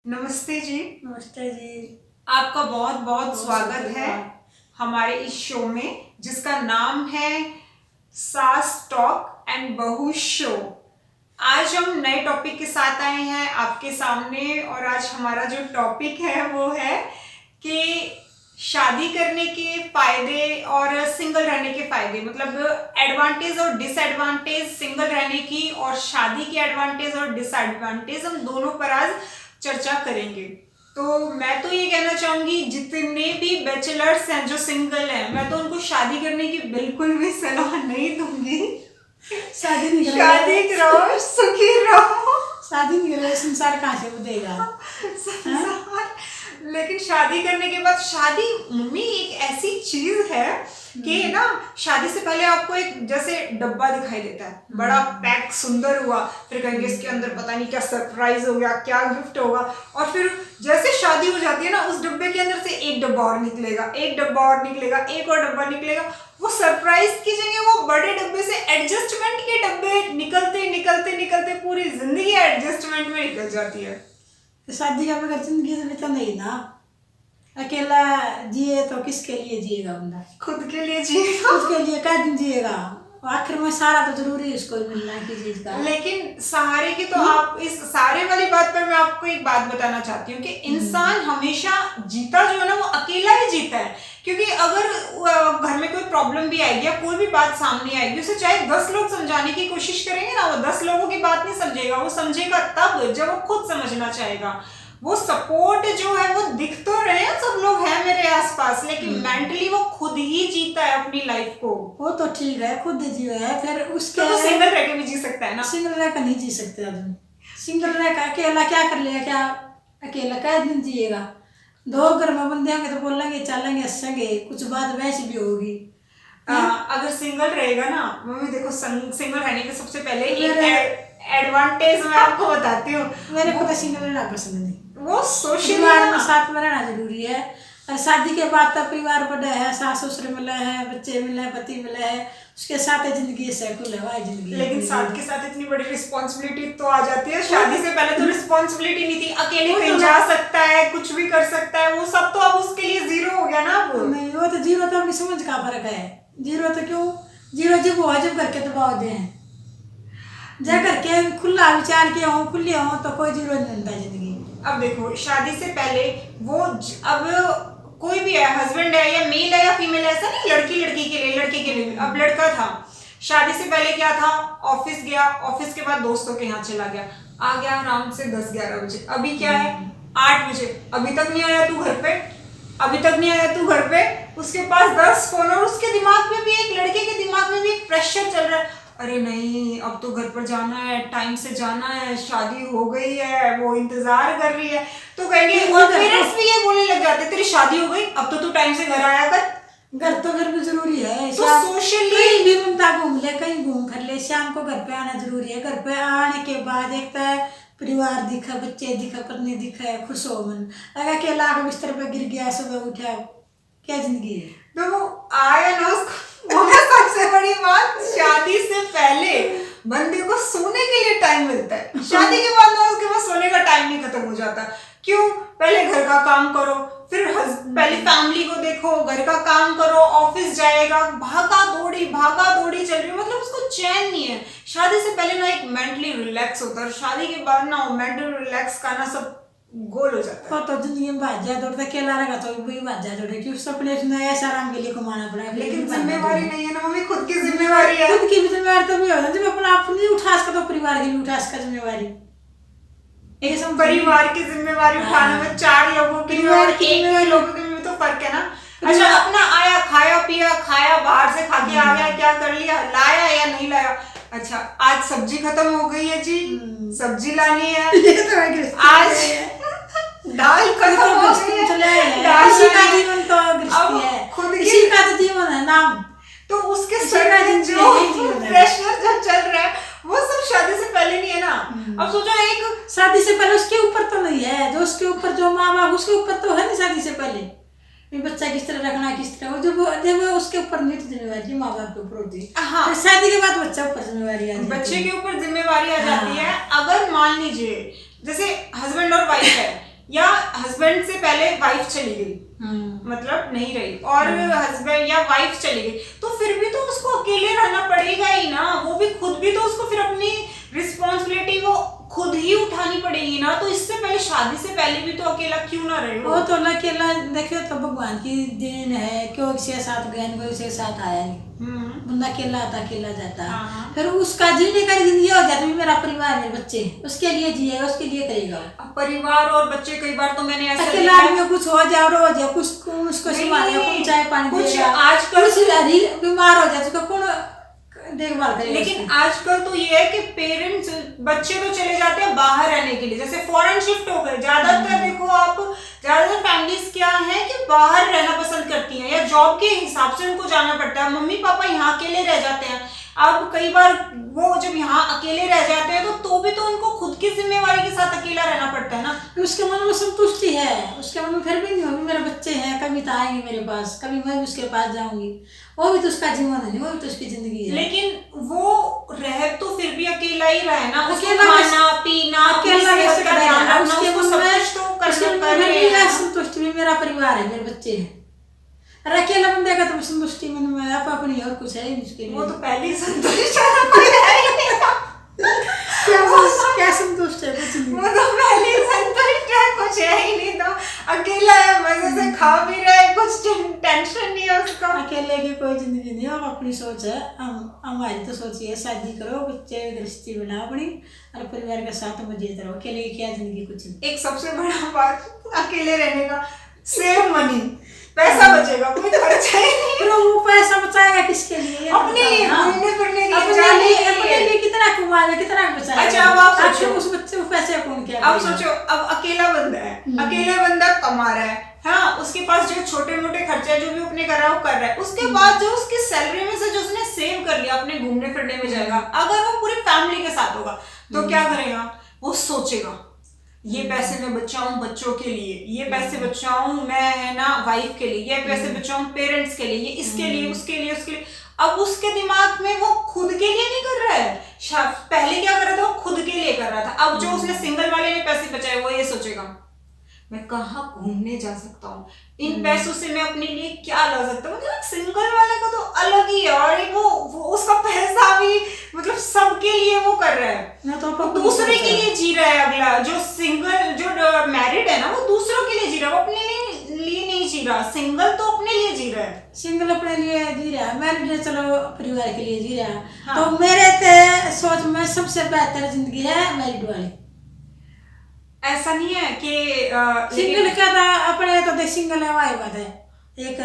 नमस्ते जी। नमस्ते जी। आपका बहुत बहुत बहुत स्वागत है हमारे इस शो में, जिसका नाम है सास टॉक एंड बहू शो। आज हम नए टॉपिक के साथ आए हैं आपके सामने, और आज हमारा जो टॉपिक है वो है कि शादी करने के फायदे और सिंगल रहने के फायदे, मतलब एडवांटेज और डिसएडवांटेज सिंगल रहने की, और शादी के एडवांटेज और डिसएडवांटेज, हम दोनों पर आज चर्चा करेंगे। तो मैं तो ये कहना चाहूंगी, जितने भी बैचलर्स हैं जो सिंगल हैं, मैं तो उनको शादी करने की बिल्कुल भी सलाह नहीं दूंगी। शादी शादी करो, सुखी रहो। शादी नहीं करोगे संसार कहाँ से बुझेगा। लेकिन शादी करने के बाद, शादी मम्मी एक ऐसी चीज है कि ना, शादी से पहले आपको एक जैसे डब्बा दिखाई देता है, बड़ा पैक सुंदर हुआ, फिर कहेंगे इसके अंदर पता नहीं क्या सरप्राइज हो गया, क्या गिफ्ट होगा, और फिर जैसे शादी हो जाती है ना, उस डब्बे के अंदर से एक डब्बा और निकलेगा, एक डब्बा और निकलेगा, एक और डब्बा निकलेगा। वो सरप्राइज की जगह वो बड़े डब्बे से एडजस्टमेंट के डब्बे निकलते निकलते निकलते पूरी जिंदगी एडजस्टमेंट में निकल जाती है। शादी का बगैर जिंदगी से तो नहीं ना। अकेला जिए तो किसके लिए जिएगा बंदा? खुद के लिए जिएगा। खुद के लिए क्या दिन जिएगा? आखिर में सारा तो जरूरी है उसको मिलना की चीज का। लेकिन सहारे की तो आप इस सहारे वाली बात पर मैं आपको एक बात बताना चाहती हूँ कि इंसान हमेशा जीता जो है ना, वो अकेला ही जीता है। क्योंकि अगर घर में कोई प्रॉब्लम भी आएगी या कोई भी बात सामने आएगी, उसे चाहे 10 लोग समझाने की कोशिश करेंगे ना, वो 10 लोगों की बात नहीं समझेगा। वो समझेगा तब जब वो खुद समझना चाहेगा। वो सपोर्ट जो है वो दिख तो रहे हैं, सब लोग हैं मेरे आसपास, लेकिन मेंटली वो खुद ही जीता है अपनी लाइफ को। वो तो ठीक है, खुद जियो है, फिर उसके तो सिंगल रह के भी जी सकता है ना। सिंगल रह कर नहीं जी सकते आदमी। सिंगल रह कर अकेला क्या कर लेगा? क्या अकेला क्या दिन जिएगा? दो घर में बंदे होंगे तो बोलेंगे, चलेंगे, हंसेंगे, कुछ बात वैसी भी होगी। अगर सिंगल रहेगा ना मम्मी, देखो सिंगल रहने के सबसे पहले एक एडवांटेज मैं आपको बताती हूँ। मेरे को तो सिंगल रहना पसंद नहीं। वो सोशल परिवार में साथ में रहना जरूरी है। और शादी के बाद तो परिवार बड़ा है, सास ससुर मिले हैं, बच्चे मिले हैं, पति मिले हैं, उसके साथ जिंदगी सेकुल है वही जिंदगी। लेकिन साथ के साथ इतनी बड़ी रिस्पॉन्सिबिलिटी तो आ जाती है। शादी से पहले तो रिस्पॉन्सिबिलिटी नहीं थी, अकेले कहीं जा सकता है, कुछ भी कर सकता है, वो सब तो अब उसके लिए जीरो हो गया ना। वो नहीं, वो तो जीरो तो अपनी समझ का फर्क है। जीरो तो क्यों जीरो जब हुआ जब करके दबाव दे हैं, जब करके खुला विचार किया हो, खुले हो, तो कोई जीरो नहीं बनता जिंदगी। अब देखो, शादी से पहले वो अब कोई भी है, हस्बैंड है या मेल है या फीमेल है, ऐसा नहीं लड़की लड़की के लिए, लड़के के लिए। अब लड़का था, शादी से पहले क्या था, ऑफिस गया, ऑफिस के बाद दोस्तों के यहाँ चला गया, आ गया आराम से 10-11 बजे। अभी क्या है, 8 बजे, अभी तक नहीं आया तू घर पे, अभी तक नहीं आया तू घर पे। उसके पास 10 फोन, और उसके दिमाग में भी, एक लड़के के दिमाग में भी एक प्रेशर चल रहा है, अरे नहीं अब तो घर पर जाना है, टाइम से जाना है, शादी हो गई है, वो इंतजार कर रही है। तो कहेंगे, और पेरेंट्स भी ये बोलने लग जाते, तेरी शादी हो गई, अब तो तू टाइम से घर आया कर। घर तो घर भी जरूरी है। तो सोशली कहीं भी बंदा घूम ले, कहीं घूम कर ले, शाम को घर पे आना जरूरी है। घर पे आने के बाद एक तो परिवार दिखा, बच्चे दिखा, पत्नी दिखा, खुश हो मन। अगर अकेला बिस्तर पे गिर गया, सुबह उठा, क्या जिंदगी है? तो वो आया ना उसको। सबसे बड़ी बात, शादी से पहले बंदे को सोने के लिए टाइम मिलता है, शादी के बाद ना उसके पास सोने का टाइम नहीं खत्म हो जाता। क्यों? पहले घर का काम करो, फिर पहले फैमिली को देखो, घर का काम करो, ऑफिस जाएगा, भागा दौड़ी चल रही है, मतलब उसको चैन नहीं है। शादी से पहले ना एक मेंटली रिलैक्स होता है, शादी के बाद ना मेंटली रिलैक्स का ना सब गोल हो जाता है। तो जिंदगी में भाग जाए दौड़ता, अकेला रहेगा तो वही भाग जाए दौड़े, क्योंकि सपने ऐसा आराम के लिए कमाना पड़ा। लेकिन जिम्मेवारी नहीं है ना मम्मी, खुद की जिम्मेवारी है। खुद की भी जिम्मेवारी तो भी होता है, जब अपना आप नहीं उठा सका तो परिवार की भी उठा सका जिम्मेवारी। एक परिवार की जिम्मेवारी उठाने में 4 लोगों की और एक लोगों के में तो फर्क है ना। अच्छा, अपना आया, खाया पिया, खाया बाहर से खा के आ गया, क्या कर लिया, लाया या नहीं लाया। अच्छा, आज सब्जी खत्म हो गई है जी, सब्जी लानी है। आज दाल खत्म हो गई है, इसी का जीवन तो गृहस्थी है, खुद इसी का तो जीवन है नाम। तो उसके सर में जो प्रेशर जो चल रहा है वो सब शादी से पहले नहीं है ना। अब सोचो, एक शादी से पहले उसके ऊपर तो नहीं है, जो उसके ऊपर जो माँ बाप उसके ऊपर तो है नहीं। शादी से पहले बच्चा किस तरह रखना, किस तरह, जब उसके ऊपर नहीं जिम्मेवारी माँ बाप के ऊपर होती है। हाँ, शादी के बाद बच्चा ऊपर जिम्मेवारी आ जाती है, बच्चे के ऊपर जिम्मेवारी आ जाती है। अगर मान लीजिए जैसे हस्बैंड और वाइफ है, या हस्बैंड से पहले वाइफ चली गई, मतलब नहीं रही, और हस्बैंड या वाइफ चली गई, तो फिर भी तो उसको अकेले रहना पड़ेगा ही ना। वो भी खुद भी तो उसको फिर अपनी रिस्पॉन्सिबिलिटी वो खुद ही उठानी पड़ेगी ना। तो इससे पहले, शादी से पहले भी तो अकेला क्यों ना रहे वो तो अकेला देखियो तो भगवान की देन है, क्यों किसी के साथ गया नहीं, किसी के साथ आया नहीं, बंदा अकेला आता अकेला जाता है। हाँ। फिर उसका जीने का जिंदगी हो जाता है, मेरा परिवार मेरे बच्चे, उसके लिए जिएगा, उसके लिए करेगा। अब परिवार और बच्चे, कई बार तो मैंने ऐसा अकेला आदमी कुछ हो जाए और हो जाए, कुछ उसको संभालेगा, कौन चाय पानी कुछ देगा, आजकल कुछ बीमार हो जाए उसका कौन देखभाल करेगा। लेकिन आजकल तो ये है कि पेरेंट्स, बच्चे तो चले जाते हैं बाहर रहने के लिए, जैसे फॉरेन शिफ्ट हो गए ज्यादातर। देखो आप, ज्यादातर फैमिलीज क्या है कि बाहर रहना पसंद करती हैं, या जॉब के हिसाब से उनको जाना पड़ता है। मम्मी पापा यहाँ अकेले रह जाते हैं। अब कई बार वो जब यहाँ अकेले रह जाते हैं तो भी तो उनको खुद की जिम्मेवारी के साथ अकेला रहना पड़ता है ना। उसके मन में संतुष्टि है, उसके मन में फिर भी नहीं होगी मेरे बच्चे हैं, कभी तो आएंगे मेरे पास, कभी मैं भी उसके पास जाऊंगी, वो भी तो उसका जीवन है, वो भी तो उसकी जिंदगी है। लेकिन वो रह तो फिर भी अकेला ही रहे ना, अकेला खाना पीना, अकेला सेहत का ध्यान रखना, उसके उसको मन सब में कुछ तो करना मेरा संतुष्टि भी मेरा परिवार है, मेरे बच्चे हैं। अरे अकेला बंदे का तो संतुष्टि मन में आप अपनी और कुछ है इसके वो तो पहले ही संतुष्ट है, कोई है ही नहीं। क्या संतुष्ट है, कुछ नहीं। वो तो पहले ही संतुष्ट है, कुछ है ही नहीं, तो अकेला है, मजे से खा भी रहा है, कुछ टेंशन नहीं है उसका। अकेले की कोई जिंदगी नहीं, हम अपनी सोच है, हमारी तो सोच है शादी करो, बच्चे गृहस्थी बनाओ अपनी, और परिवार के साथ मजे करो। अकेले की क्या जिंदगी, कुछ नहीं। एक सबसे बड़ा बात अकेले रहने का, सेव मनी, पैसा बचेगा, कोई खर्चा ही नहीं। फिर वो पैसा बचाएगा किसके लिए? अपने लिए, घूमने फिरने के लिए, अपने लिए कितना कमाएगा, कितना बचाएगा? अच्छा, अब आप सोचो, उस बच्चे को पैसे कौन क्या अब सोचो, अब अकेला बंदा है, अकेला बंदा कमा रहा है, हाँ, उसके पास जो छोटे मोटे खर्चे जो भी अपने कर रहा है वो कर रहा है, उसके बाद जो उसकी सैलरी में से जो उसने सेव कर लिया अपने घूमने फिरने में जाएगा। अगर वो पूरी फैमिली के साथ होगा तो क्या करेगा? वो सोचेगा ये पैसे मैं बचाऊं बच्चों के लिए, ये पैसे बचाऊं मैं, है ना, वाइफ के लिए, ये पैसे बचाऊं पेरेंट्स के लिए, ये इसके लिए, उसके लिए, उसके लिए। अब उसके दिमाग में वो खुद के लिए नहीं कर रहा है। पहले क्या कर रहा था? वो खुद के लिए कर रहा था। अब जो उसने सिंगल वाले ने पैसे बचाए, वो ये सोचेगा मैं कहाँ घूमने जा सकता हूँ, इन पैसों से मैं अपने लिए क्या ला सकता हूँ। मतलब सिंगल वाले का तो अलग ही है, और वो उसका पैसा भी मतलब सबके लिए वो कर रहा है, तो दूसरे के लिए जी रहा है। अगला जो सिंगल, जो मैरिड है ना, वो दूसरों के लिए जी रहा है, वो अपने लिए नहीं जी रहा। सिंगल तो अपने लिए जी रहा है, सिंगल अपने लिए जी रहा है, मैरिड चलो परिवार के लिए जी रहा है। हाँ। तो मेरे सोच में सबसे बेहतर जिंदगी है मैरिड वाली। ऐसा नहीं है कि सिंगल क्या था, अपने तो देख सिंगल है, वही बात है। एक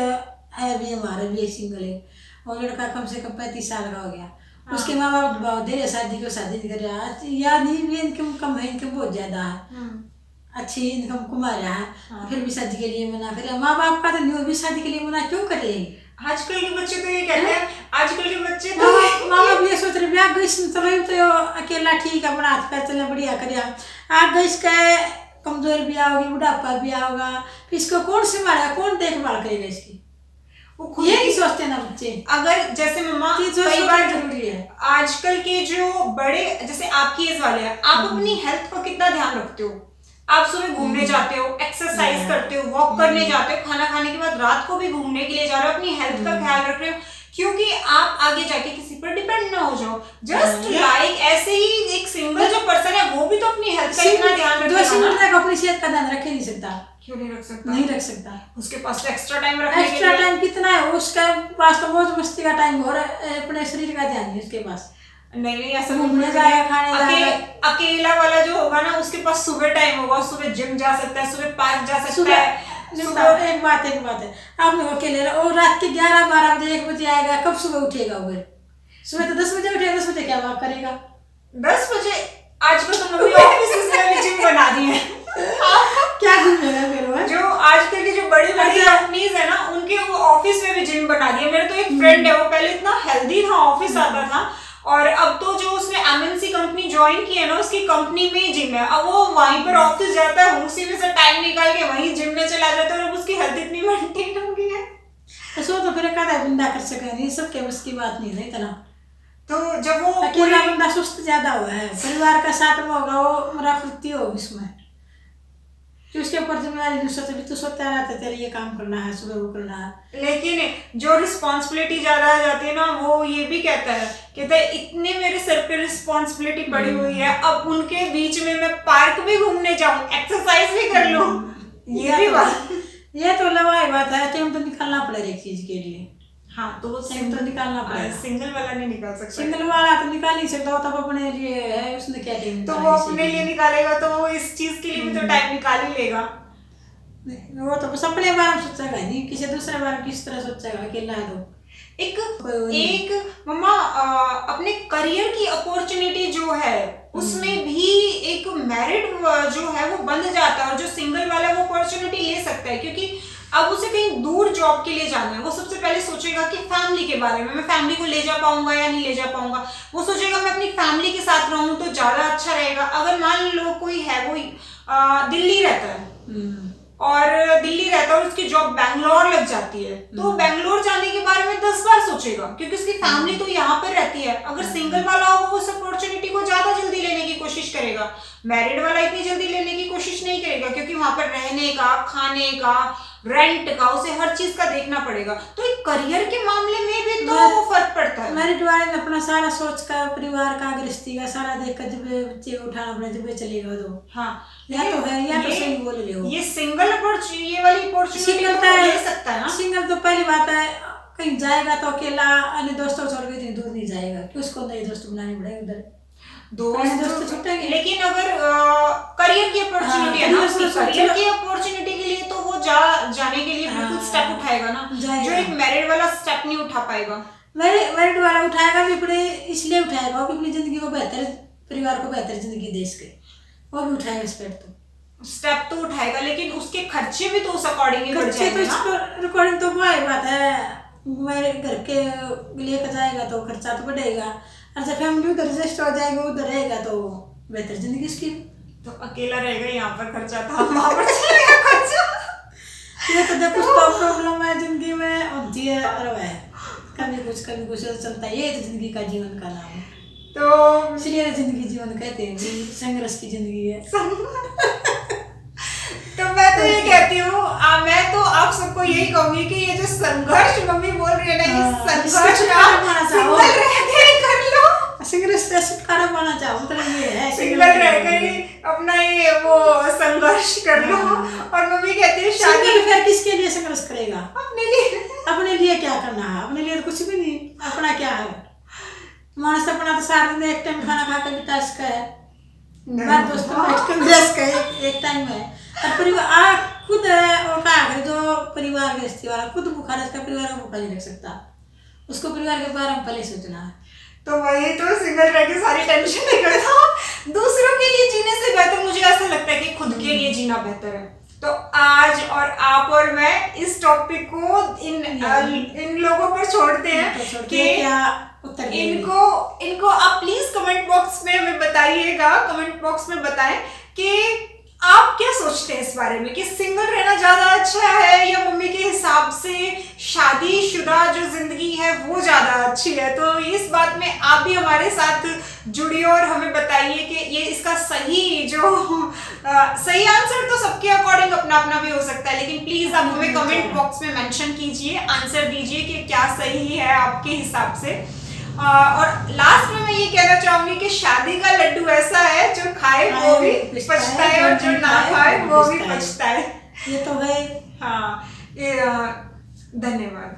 है भी, हमारा भी एक सिंगल है, और लड़का कम से कम 35 साल का हो गया। हाँ। उसके माँ बाप बहुत देर शादी को शादी नहीं कर रहा है, या नहीं भी इनकम कम है, इनकम बहुत ज्यादा है, अच्छी इनकम कमा रहा है। हाँ। फिर भी शादी के लिए मना करे, माँ बाप का तो नहीं, भी शादी के लिए मना क्यों करे? आजकल के बच्चे तो ये कहते हैं, आजकल के बच्चे तो माँ बाप ये सोच रहे ब्याह गई चलो तो अकेला ठीक है, अपना हाथ पैर चले बढ़िया करे। आप गई के कमजोर भी आओगी, बुढ़ापा भी आओगा, फिर इसको कौन संभालेगा, कौन देखभाल करेगा इसकी? वो ये नहीं सोचते ना बच्चे। अगर जैसे मम्मा कई बार जरूरी है, आजकल के जो बड़े, जैसे आपकी एज वाले हैं, आप अपनी हेल्थ का कितना ध्यान रखते हो? आप सुबह घूमने जाते हो, एक्सरसाइज करते हो, वॉक करने जाते हो, खाना खाने के बाद रात को भी घूमने के लिए जा रहे हो, अपनी हेल्थ का ख्याल रख रहे हो, क्योंकि आप आगे जाके किसी पर डिपेंड ना हो जाओ। जस्ट लाइक ऐसे ही एक सिंगल जो पर्सन है वो भी तो अपनी हेल्थ का इतना ध्यान रखेगा। सिंगल तक अपनी सेहत का ध्यान रख ही नहीं सकता। क्यों नहीं रख सकता? नहीं रख सकता, उसके पास एक्स्ट्रा टाइम रखने के लिए। एक्स्ट्रा टाइम कितना है उसके पास? तो मौज मस्ती का टाइम और अपने शरीर का ध्यान नहीं उसके पास। नहीं ऐसा घूमने जाएगा, खाने जाएगा। अकेला वाला जो होगा ना, उसके पास सुबह टाइम होगा, सुबह जिम जा सकता है, सुबह पार्क जा सकता है। एक बात है, आपने अकेले और रात के 11-12 बजे 1 बजे आएगा, कब सुबह उठेगा? वो सुबह तो 10 बजे उठेगा, 10 बजे क्या वॉक करेगा? 10 बजे आजकल तो मम्मी ऑफिस में भी जिम बना दी है। क्या घूमेगा फिर वो? जो आजकल की जो बड़ी बड़ी कंपनीज है ना, उनके वो ऑफिस में भी जिम बना दी है। मेरे तो एक फ्रेंड है, वो पहले इतना हेल्दी था, ऑफिस आता था, और अब तो जो उसने एमएनसी कंपनी ज्वाइन की है ना, उसकी कंपनी में ही जिम है। अब वो वहीं पर ऑफिस जाता है, उसी में से टाइम निकाल के वहीं जिम में चला जाता है, और अब उसकी हेल्थ इतनी मेंटेन हो गई है। तो फिर कहता है बंदा कर सके नहीं, सबके बस की बात नहीं है इतना। तो जब वो अकेला बंदा सुस्त ज्यादा हुआ है, परिवार का साथ में होगा वो मेरा फुर्ती होगी उसमें। कि उसके ऊपर जिम्मेदारी नहीं सोचे भी, तू सोता रहता तेरे ये काम करना है, सुबह वो करना है। लेकिन जो रिस्पॉन्सिबिलिटी ज्यादा आ जाती है ना, वो ये भी कहता है इतने मेरे सर पे रिस्पॉन्सिबिलिटी पड़ी हुई है, अब उनके बीच में मैं पार्क भी घूमने जाऊं, एक्सरसाइज भी कर लूं, ये भी बात। ये तो लवाई बात है, टाइम तो निकालना पड़ेगा एक चीज के लिए। हाँ, तो वो टाइम तो निकालना पड़ेगा। सिंगल वाला नहीं निकाल सकता। सिंगल वाला तो निकाल नहीं सकता, वो तब अपने लिए है, उसने क्या टाइम तो वो अपने लिए निकालेगा तो वो इस चीज के लिए भी तो टाइम निकाल ही लेगा। वो तो बस अपने बारे में सोचेगा नहीं, किसी दूसरे बारे में किस तरह सोचेगा, अकेला है तो। एक मम्मा अपने करियर की अपॉर्चुनिटी जो है उसमें भी एक मैरिड जो है वो बंद जाता है, और जो सिंगल वाला है वो अपॉर्चुनिटी ले सकता है, क्योंकि अब उसे कहीं दूर जॉब के लिए जाना है, वो सबसे पहले सोचेगा कि फैमिली के बारे में, मैं फैमिली को ले जा पाऊंगा या नहीं ले जा पाऊंगा। वो सोचेगा मैं अपनी फैमिली के साथ रहूं तो ज्यादा अच्छा रहेगा। अगर मान लो कोई है वो दिल्ली रहता है और दिल्ली रहता है और उसकी जॉब बैंगलोर लग जाती है, तो वो बैंगलोर जाने के बारे में 10 बार सोचेगा, क्योंकि उसकी फैमिली तो यहाँ पर रहती है। अगर सिंगल वाला होगा वो उस अपॉर्चुनिटी को ज्यादा जल्दी लेने की कोशिश करेगा, मैरिड वाला इतनी जल्दी लेने की कोशिश नहीं करेगा, क्योंकि वहां पर रहने का, खाने का, रेंट का, उसे हर चीज का देखना पड़ेगा। तो एक करियर के मामले में भी तो फर्क पड़ता है। मैरिड वाले ने अपना सारा सोच का, परिवार का, गृहस्थी का सारा देख कर जब बच्चे उठाना पड़े जब चलेगा तो। हाँ, या तो है, या तो सही बोल रहे हो। ये सिंगल ये वाली अपॉर्चुनिटी तो ले सकता है ना। सिंगल तो पहली बात है, कहीं जाएगा तो अकेला, अन्य दोस्तों छोड़ के इतनी दूर नहीं जाएगा, कि उसको नए दोस्त बनाने पड़ेंगे उधर। दोस्त छूटेंगे, लेकिन अगर करियर की अपॉर्चुनिटी है ना, करियर की अपॉर्चुनिटी के लिए तो वो जाने के लिए बिल्कुल स्टेप उठाएगा ना, जो एक मैरिड वाला स्टेप नहीं उठा पाएगा। मैरिड वाला उठाएगा भी अपने, इसलिए उठाएगा वो अपनी जिंदगी को बेहतर, परिवार को बेहतर जिंदगी दे सके, वो भी उठाएगा स्टेप तो उठाएगा, लेकिन उसके खर्चे भी तो उस अकॉर्डिंग ही बढ़ जाएंगे ना। रिकॉर्डिंग तो वही बात है, मेरे घर के लेकर जाएगा तो खर्चा तो बढ़ेगा, और जब फैमिली उधर एडजस्ट हो जाएगा, उधर रहेगा तो बेहतर जिंदगी उसकी। तो अकेला रहेगा, यहाँ पर खर्चा था, वहाँ पर चलेगा खर्चा। ये तो देखो तो प्रॉब्लम है जिंदगी में, होती है, और वह कभी कुछ चलता है, ये तो जिंदगी का जीवन का नाम है। तो इसलिए जिंदगी जीवन कहते हैं, संघर्ष की जिंदगी है। तो मैं तो ये कहती हूँ, मैं तो आप सबको यही कहूंगी कि ये जो संघर्ष मम्मी बोल रही है ना, ये संघर्ष सिंगल रह के कर लो, संघर्ष से छुटकारा पाना चाहो, मतलब ये है सिंगल रह कर ही अपना ये वो संघर्ष कर लो। और मम्मी कहती है शादी फिर किसके लिए संघर्ष करेगा? अपने लिए क्या करना है? अपने लिए तो कुछ भी नहीं, अपना क्या है? मानस अपना तो सारा दिन एक टाइम खाना खाकर भी टास्क है, बात दोस्तों एक टाइम है, और परिवार खुद है, और क्या जो परिवार गृहस्थी वाला खुद भूखा रहता है, परिवार को भूखा नहीं रख सकता, उसको परिवार के बारे में पहले सोचना है। तो वही तो, सिंगल रह के सारी टेंशन निकलता हूँ। दूसरों के लिए जीने से बेहतर मुझे ऐसा लगता है कि खुद के लिए जीना बेहतर है। तो आज और आप और मैं इस टॉपिक को इन लोगों पर छोड़ते हैं कि इनको आप प्लीज कमेंट बॉक्स में हमें बताइएगा, कमेंट बॉक्स में बताएं कि आप क्या सोचते हैं इस बारे में, कि सिंगल रहना ज्यादा अच्छा है या मम्मी के हिसाब से शादीशुदा जो जिंदगी है वो ज्यादा अच्छी है। तो इस बात में आप भी हमारे साथ जुड़िए और हमें बताइए कि ये इसका सही सही आंसर तो सबके अकॉर्डिंग अपना अपना भी हो सकता है, लेकिन प्लीज आप हमें कमेंट बॉक्स में मेंशन कीजिए, आंसर दीजिए कि क्या सही है आपके हिसाब से। और लास्ट में मैं ये कहना चाहूंगी कि शादी का लड्डू ऐसा है जो खाए वो भी पछता है और जो ना खाए वो भी पछता है। ये तो है। हाँ, धन्यवाद।